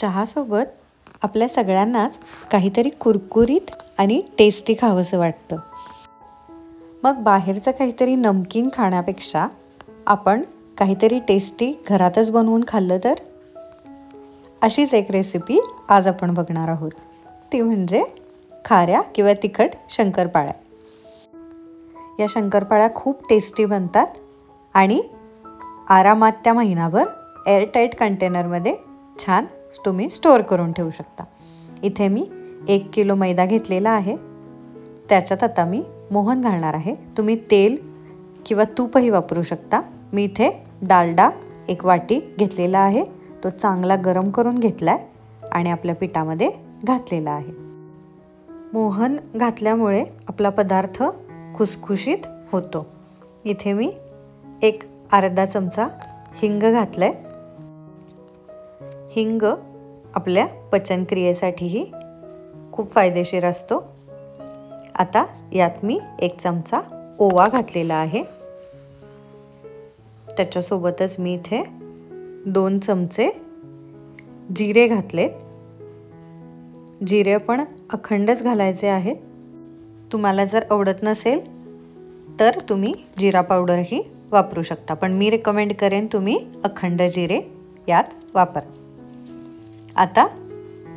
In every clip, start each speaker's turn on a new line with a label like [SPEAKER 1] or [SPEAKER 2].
[SPEAKER 1] चहासोबत आपल्या सगळ्यांनाच काहीतरी कुरकुरीत आणि टेस्टी खावंसं वाटतं. मग बाहेरचं काहीतरी नमकीन खाण्यापेक्षा आपण काहीतरी टेस्टी घरातच बनवून खाल्लं तर? अशीच एक रेसिपी आज आपण बघणार आहोत. ती म्हणजे खाऱ्या किंवा तिखट शंकरपाळ्या. या शंकरपाळ्या खूप टेस्टी बनतात आणि आरामात त्या महिनाभर एअरटाईट कंटेनरमध्ये छान तुम्ही स्टोअर करून ठेवू शकता. इथे मी 1 किलो मैदा घेतलेला आहे. त्याच्यात आता मी मोहन घालणार आहे. तुम्ही तेल किंवा तूपही वापरू शकता. मी इथे डालडा 1 वाटी घेतलेला आहे. तो चांगला गरम करून घेतला आहे आणि आपल्या पिठामध्ये घातलेला आहे. मोहन घातल्यामुळे आपला पदार्थ खुसखुशीत होतो. इथे मी एक अर्धा चमचा हिंग घातला आहे. हिंग आपल्या पचनक्रियेसाठीही खूप फायदेशीर असतो. आता यात मी 1 चमचा ओवा घातलेला आहे. त्याच्यासोबतच मी इथे 2 चमचे जिरे घातलेत. जिरे पण अखंडच घालायचे आहेत. तुम्हाला जर आवडत नसेल तर तुम्ही जिरा पावडरही वापरू शकता, पण मी रेकमेंड करेन तुम्ही अखंड जिरे यात वापरा. आता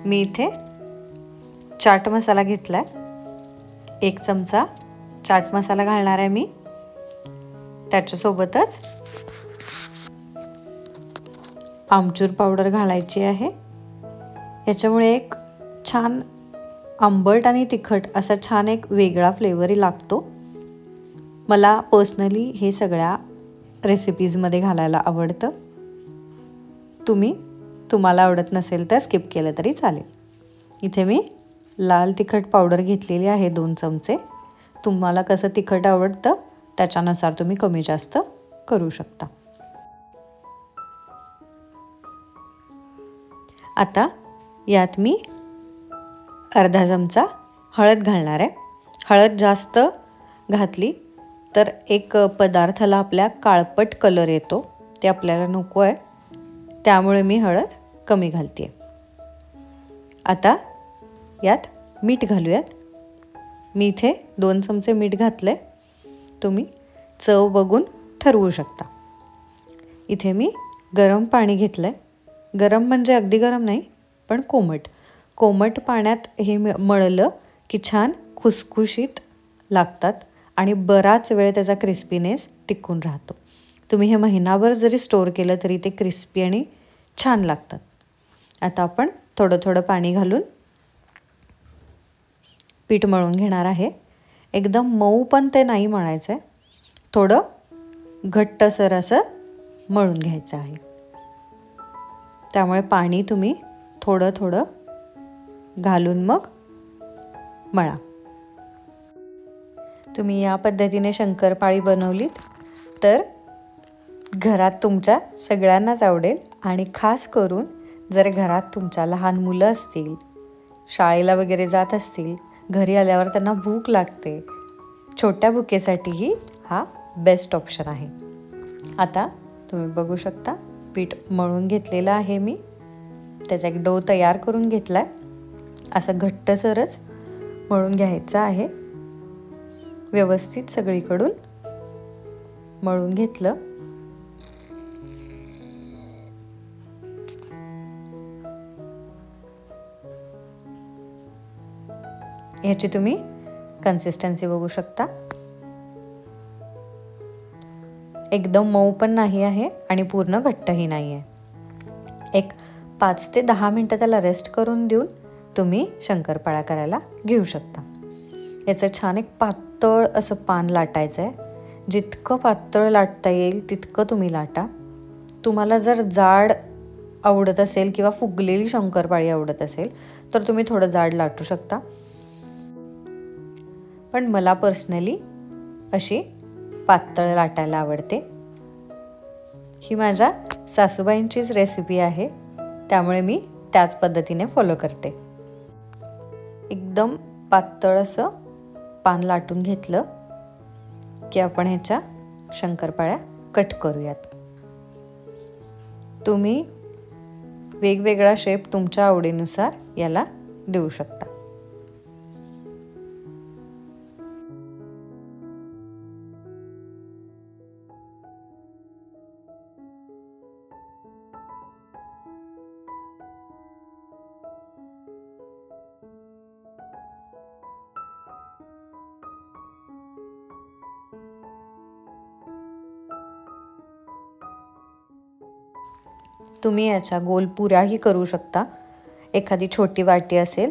[SPEAKER 1] मी इथे चाट मसाला घेतला आहे. 1 चमचा चाट मसाला घालणार आहे मी. त्याच्यासोबतच आमचूर पावडर घालायची आहे. याच्यामुळे एक छान आंबट आणि तिखट असा छान एक वेगळा फ्लेवरही लागतो. मला पर्सनली हे सगळ्या रेसिपीजमध्ये घालायला आवडतं. तुम्हाला आवडत नसेल तर स्किप केलं तरी चालेल. इथे मी लाल तिखट पावडर घेतलेली आहे 2 चमचे. तुम्हाला कसं तिखट आवडतं त्याच्यानुसार तुम्ही कमी जास्त करू शकता. आता यात मी अर्धा चमचा हळद घालणार आहे. हळद जास्त घातली तर एक पदार्थाला आपल्या काळपट कलर येतो, ते आपल्याला नको आहे. त्यामुळे मी हळद कमी घालते. आता यात मीठ घालूयात. मी इथे 2 चमचे मीठ घातले. तुम्ही चव बघून ठरवू शकता. इथे मी गरम पाणी घेतलं आहे. गरम म्हणजे अगदी गरम नाही, पण कोमट पाण्यात हे मळलं की छान खुसखुशीत लागतात आणि बराच वेळ त्याचा क्रिस्पीनेस टिकून राहतो. तुम्ही हे महिनाभर जरी स्टोअर केलं तरी ते क्रिस्पी आणि छान लागतात. आता आपण थोडं पाणी घालून पीठ मळून घेणार आहे. एकदम मऊ पण ते नाही मळायचं आहे. थोडं घट्टसर असं मळून घ्यायचं आहे. त्यामुळे पाणी तुम्ही थोडं घालून मग मळा. तुम्ही या पद्धतीने शंकरपाळी बनवलीत तर घरात तुमच्या सगळ्यांनाच आवडेल. आणि खास करून जर घरात तुमच्या लहान मुलं असतील, शाळेला वगैरे जात असतील, घरी आल्यावर त्यांना भूक लागते, छोट्या भुकेसाठीही हा बेस्ट ऑप्शन आहे. आता तुम्ही बघू शकता पीठ मळून घेतलेलं आहे मी. त्याचा एक डो तयार करून घेतला आहे. असं घट्टसरच मळून घ्यायचं आहे. व्यवस्थित सगळीकडून मळून घेतलं. ह्याची तुम्ही कन्सिस्टन्सी बघू शकता. एकदम मऊ पण नाही आहे आणि पूर्ण घट्टही नाही आहे. एक 5 ते 10 मिनटं त्याला रेस्ट करून देऊन तुम्ही शंकरपाळ्या करायला घेऊ शकता. याचं छान एक पातळ असं पान लाटायचं आहे. जितकं पातळ लाटता येईल तितकं तुम्ही लाटा. तुम्हाला जर जाड आवडत असेल किंवा फुगलेली शंकरपाळी आवडत असेल तर तुम्ही थोडं जाड लाटू शकता. पण मला पर्सनली अशी पातळ लाटायला आवडते. ही माझ्या सासूबाईंचीच रेसिपी आहे, त्यामुळे मी त्याच पद्धतीने फॉलो करते. एकदम पातळ असं पान लाटून घेतलं की आपण ह्याच्या शंकरपाळ्या कट करूयात. तुम्ही वेगवेगळा शेप तुमच्या आवडीनुसार याला देऊ शकता. तुम्ही याच्या गोल पुऱ्याही करू शकता. एखादी छोटी वाटी असेल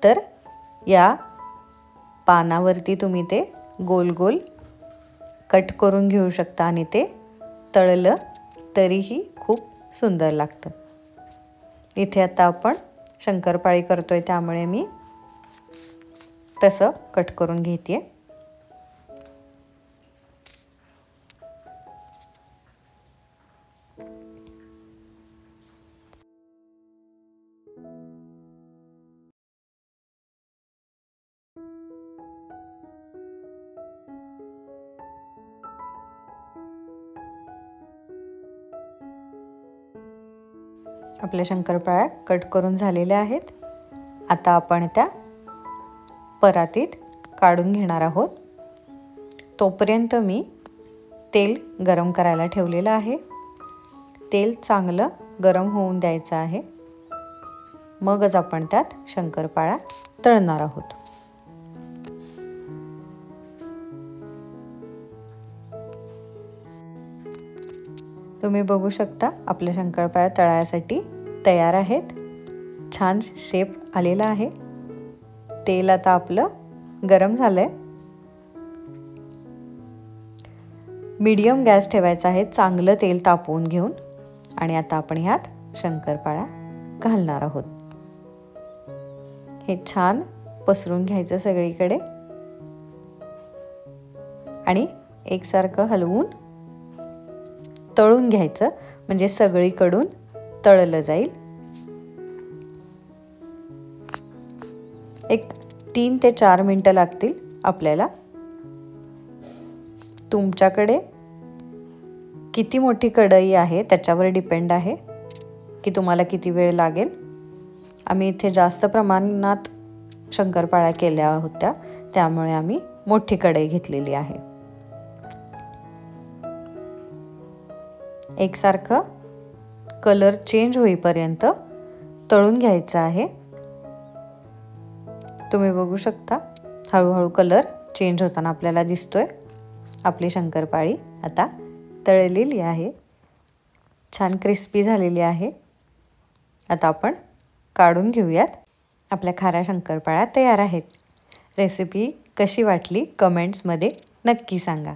[SPEAKER 1] तर या पानावरती तुम्ही ते गोल गोल कट करून घेऊ शकता आणि ते तळलं तरीही खूप सुंदर लागतं. इथे आता आपण शंकरपाळी करतोय त्यामुळे मी तसं कट करून घेते. आपल्या शंकरपाळ्या कट करून झालेल्या आहेत. आता आपण त्या परातीत काढून घेणार आहोत. तोपर्यंत मी तेल गरम करायला ठेवलेलं आहे. तेल चांगलं गरम होऊन द्यायचं आहे. मगच आपण त्यात शंकरपाळ्या तळणार आहोत. तुम्ही बघू शकता आपल्या शंकरपाळ्या तळायसाठी तयार आहेत. छान शेप आलेला आहे. तेल आता आपलं गरम झालंय. मीडियम गॅस ठेवायचा आहे. चांगलं तेल तापवून घेऊन आणि आता आपण ह्यात शंकरपाळ्या घालणार आहोत. हे छान पसरून घ्यायचं सगळीकडे आणि एकसारखं हलवून तळून घ्यायचं, म्हणजे सगळीकडून तळलं जाईल. एक 3 ते 4 मिनिटं लागतील आपल्याला. तुमच्याकडे किती मोठी कढई आहे त्याच्यावर डिपेंड आहे की तुम्हाला किती वेळ लागेल. आम्ही इथे जास्त प्रमाणात शंकरपाळ्या केल्या होत्या त्यामुळे आम्ही मोठी कढई घेतलेली आहे. एकसारखं कलर चेंज होईपर्यंत तळून घ्यायचं आहे. तुम्ही बघू शकता हळूहळू कलर चेंज होताना आपल्याला दिसतोय. आपली शंकरपाळी आता तळलेली आहे. छान क्रिस्पी झालेली आहे. आता आपण काढून घेऊयात. आपल्या खाऱ्या शंकरपाळ्या तयार आहेत. रेसिपी कशी वाटली कमेंट्समध्ये नक्की सांगा.